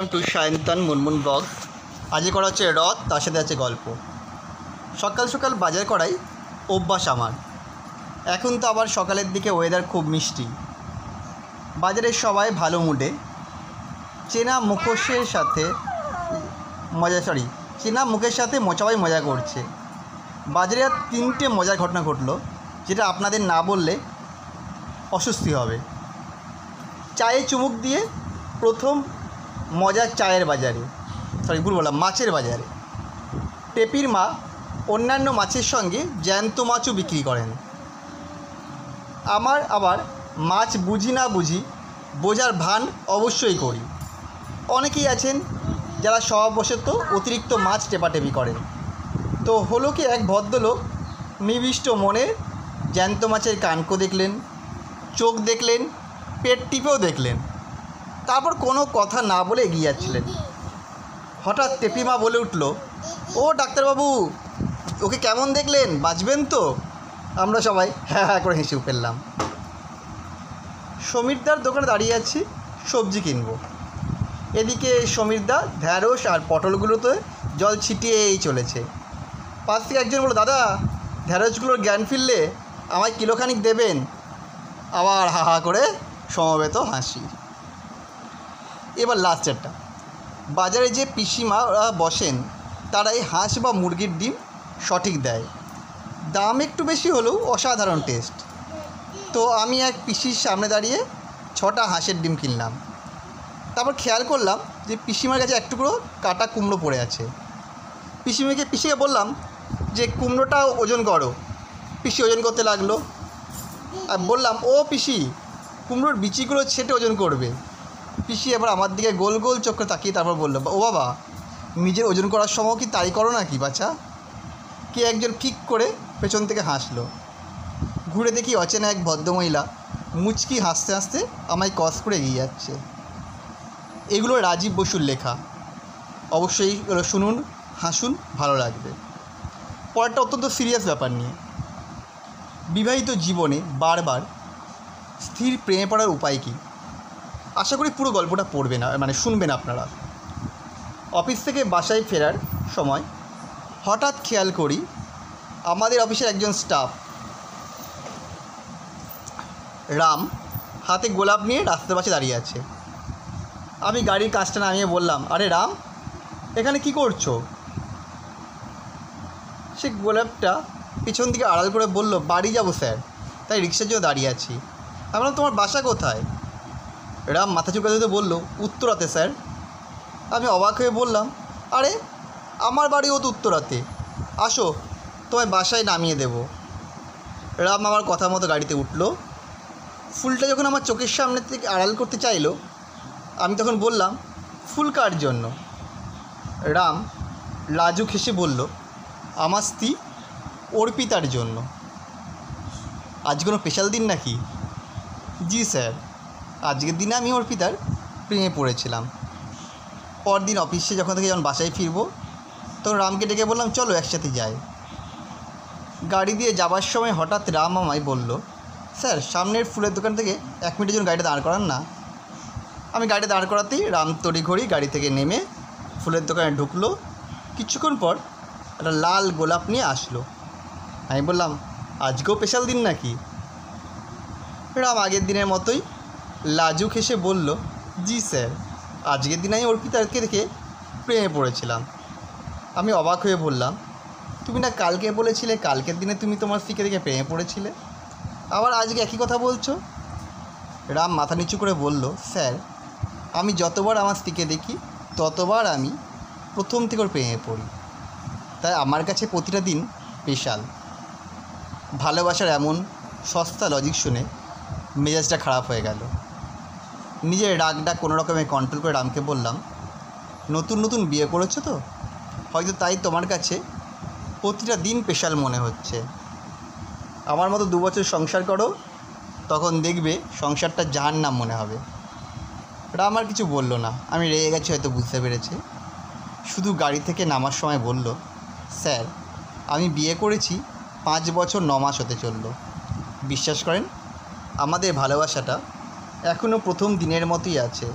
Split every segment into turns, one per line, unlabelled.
Two Sayantan Munmun blog. আজকে করা হচ্ছে রথ, তার সাথে আছে গল্প। সকাল সকাল বাজার করাই অভ্যাস আমার। এখন তো আবার সকালের দিকে ওয়েদার খুব মিষ্টি, বাজারের সবাই ভালো মুডে। চেনা মুখোশের সাথে সবাই মজা করছে। বাজারে আর 3টে মজার ঘটনা ঘটলো, যেটা আপনাদের না বললে অস্বস্তি হবে। চায়ে চুমুক দিয়ে প্রথম মজা চায়ের বাজারে, মাছের বাজারে। টেপির মা অন্যান্য মাছের সঙ্গে জ্যান্ত মাছও বিক্রি করেন। আমার আবার মাছ বুঝি না বুঝি বোঝার ভান অবশ্যই করি। অনেকেই আছেন যারা স্বভাববশত অতিরিক্ত মাছ টেপাটেপি করেন। তো হলো কি, এক ভদ্রলোক নিবিষ্ট মনে জ্যান্ত মাছের কানকো দেখলেন, চোখ দেখলেন, পেট টিপেও দেখলেন, তারপর কোনো কথা না বলে এগিয়ে যাচ্ছিলেন। হঠাৎ টেপিমা বলে উঠল, ও ডাক্তারবাবু, ওকে কেমন দেখলেন, বাঁচবেন তো? আমরা সবাই হ্যাঁ হ্যাঁ করে হেসে ফেললাম। সমীরদার দোকানে দাঁড়িয়ে আছি, সবজি কিনবো। এদিকে সমীরদা ঢ্যাঁড়স আর পটলগুলোতে জল ছিটিয়েই চলেছে। পাশ থেকে একজন বলল, দাদা, ঢ্যাঁড়সগুলোর জ্ঞান ফিরলে আমায় কিলোখানিক দেবেন। আবার হা হা করে সমবেত হাসি। এবার লাস্টেরটা, বাজারে যে পিসিমারা বসেন তারা এই হাঁস বা মুরগির ডিম সঠিক দেয়। দাম একটু বেশি হলেও অসাধারণ টেস্ট। তো আমি এক পিসির সামনে দাঁড়িয়ে 6টা হাঁসের ডিম কিনলাম। তারপর খেয়াল করলাম যে পিসিমার কাছে এক টুকরো কাটা কুমড়ো পড়ে আছে। পিসিকে বললাম যে কুমড়োটা ওজন করো। পিসি ওজন করতে লাগলো। আর বললাম, ও পিসি, কুমড়োর বিচিগুলো ছেটে ওজন করবে। পিসি এবার আমার দিকে গোল গোল চোখে তাকিয়ে তারপর বলল, ও বাবা, নিজের ওজন করার সময় কি তাই করো নাকি বাছা? কে একজন ফিক করে পেছন থেকে হাসলো। ঘুরে দেখি অচেনা এক ভদ্রমহিলা মুচকি হাসতে হাসতে আমায় কস করে এগিয়ে যাচ্ছে। এগুলো রাজীব বসুর লেখা। অবশ্যই শুনুন, হাসুন, ভালো লাগবে। পরেরটা অত্যন্ত সিরিয়াস ব্যাপার নিয়ে। বিবাহিত জীবনে বারবার স্থির প্রেমে পড়ার উপায় কী? আশা করি পুরো গল্পটা শুনবেন আপনারা। অফিস থেকে বাসায় ফেরার সময় হঠাৎ খেয়াল করি আমাদের অফিসের একজন স্টাফ রাম হাতে গোলাপ নিয়ে রাস্তার পাশে দাঁড়িয়ে আছে। আমি গাড়ির কাজটা নামিয়ে বললাম, আরে রাম, এখানে কি করছো? সে গোলাপটা পিছন দিকে আড়াল করে বলল, বাড়ি যাব স্যার, তাই রিক্সার জন্য দাঁড়িয়ে আছি। আমি বললাম, তোমার বাসা কোথায়? রাম মাথা চুলকাতে বলল, উত্তরাতে স্যার। আমি অবাক হয়ে বললাম, আরে আমার বাড়িও তো উত্তরাতে, আসো তোমায় বাসায় নামিয়ে দেব। রাম আমার কথা মতো গাড়িতে উঠল। ফুলটা যখন আমার চোখের সামনে থেকে আড়াল করতে চাইলো, আমি তখন বললাম, ফুল কার জন্য? রাম লাজুক হেসে বলল, আমার স্ত্রী অর্পিতার জন্য। আজ কোনো স্পেশাল দিন নাকি? জি স্যার, আজকের দিনে আমি অর্পিতার প্রেমে পড়েছিলাম। পরদিন অফিসে যখন বাসায় ফিরবো, তখন রামকে ডেকে বললাম, চলো একসাথে যাই। গাড়ি দিয়ে যাবার সময় হঠাৎ রাম আমায় বলল, স্যার, সামনের ফুলের দোকান থেকে 1 মিনিটের জন্য গাড়িটা দাঁড় করান না। আমি গাড়িটা দাঁড় করাতেই রাম তড়িঘড়ি গাড়ি থেকে নেমে ফুলের দোকানে ঢুকলো। কিছুক্ষণ পর একটা লাল গোলাপ নিয়ে আসলো। আমি বললাম, আজকেও স্পেশাল দিন নাকি? রাম আগের দিনের মতোই লাজুক হেসে বলল, জি স্যার, আজকের দিনে আমি অর্পিতাকে দেখে প্রেমে পড়েছিলাম। আমি অবাক হয়ে বললাম, তুমি না কালকে বলেছিলে কালকের দিনে তুমি তোমার স্ত্রীকে দেখে প্রেমে পড়েছিলে, আবার আজকে একই কথা বলছো? রাম মাথা নিচু করে বলল, স্যার, আমি যতবার আমার স্ত্রীকে দেখি ততবার আমি প্রথম থেকে ওর প্রেমে পড়ি, তাই আমার কাছে প্রতিটা দিন স্পেশাল। ভালোবাসার এমন সস্তা লজিক শুনে মেজাজটা খারাপ হয়ে গেল। নিজের রাগটা কোনো রকমে কন্ট্রোল করে রামকে বললাম, নতুন নতুন বিয়ে করেছো তো, হয়তো তাই তোমার কাছে প্রতিটা দিন স্পেশাল মনে হচ্ছে। আমার মতো 2 বছর সংসার করো, তখন দেখবে সংসারটা জাহান্নাম মনে হবে। রাম আর কিছু বলল না। আমি রেগে গেছি, হয়তো বুঝতে পেরেছে। শুধু গাড়ি থেকে নামার সময় বলল, স্যার, আমি বিয়ে করেছি 5 বছর 9 মাস হতে চলল। বিশ্বাস করেন, আমাদের ভালোবাসাটা এখনও প্রথম দিনের মতোই আছে।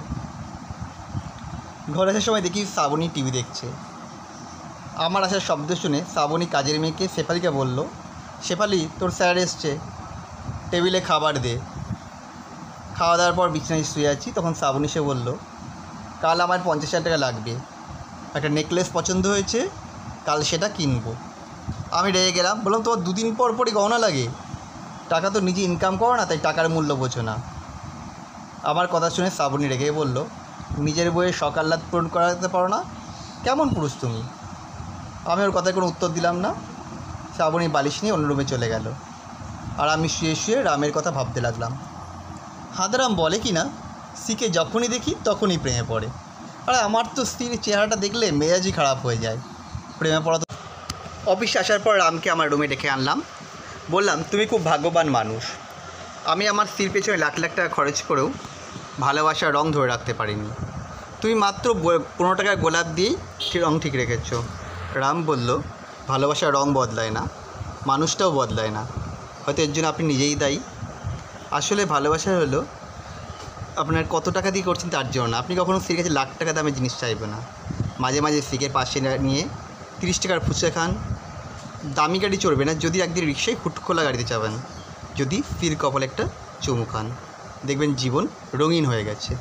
ঘরে আসার সময় দেখি শ্রাবণী টিভি দেখছে। আমার আসার শব্দ শুনে শ্রাবণী কাজের মেয়েকে শেফালিকে বলল, শেফালি তোর স্যার এসছে, টেবিলে খাবার দে। খাওয়া দাওয়ার পর বিছানায় শুয়ে আছি, তখন শ্রাবণী এসে বলল, কাল আমার 50,000 টাকা লাগবে, একটা নেকলেস পছন্দ হয়েছে, কাল সেটা কিনবো। আমি রেগে গেলাম, বললাম তোমার 2 দিন পর পরই গহনা লাগে, টাকা তো নিজে ইনকাম করো না, তাই টাকার মূল্য বোঝো না। আমার কথা শুনে শ্রাবণী রেগে বলল, নিজের বইয়ের শখ আহ্লাদ পূরণ করাতে পারো না, কেমন পুরুষ তুমি? আমি ওর কথায় কোনো উত্তর দিলাম না। শ্রাবণী বালিশ নিয়ে অন্য রুমে চলে গেল, আর আমি শুয়ে শুয়ে রামের কথা ভাবতে লাগলাম। হাঁদারাম বলে কি না, স্ত্রীকে যখনই দেখি তখনই প্রেমে পড়ে। আর আমার তো স্ত্রীর চেহারাটা দেখলে মেজাজই খারাপ হয়ে যায়। প্রেমে পড়া তো। অফিসে আসার পর রামকে আমার রুমে ডেকে আনলাম, বললাম, তুমি খুব ভাগ্যবান মানুষ। আমি আমার স্ত্রীর পেছনে লাখ লাখ টাকা খরচ করেও ভালোবাসার রং ধরে রাখতে পারিনি। তুমি মাত্র 15 টাকার গোলাপ দিয়েই রং ঠিক রেখেছ। রাম বলল, ভালোবাসার রং বদলায় না, মানুষটাও বদলায় না, হয়তো এর জন্য আপনি নিজেই দায়ী। আসলে ভালোবাসা হলো আপনার কত টাকা দিয়ে করছেন তার জন্য না। আপনি কখনও স্ত্রীর কাছে লাখ টাকা দামের জিনিস চাইবে না। মাঝে মাঝে স্ত্রীকে পাশে নিয়ে 30 টাকার ফুচকা খান। দামি গাড়ি চড়বে না যদি একদিন রিক্সায় হুটখোলা গাড়িতে যাবেন। যদি স্ত্রীর কপালে একটা চুমু খান, দেখবেন জীবন রঙিন হয়ে গেছে।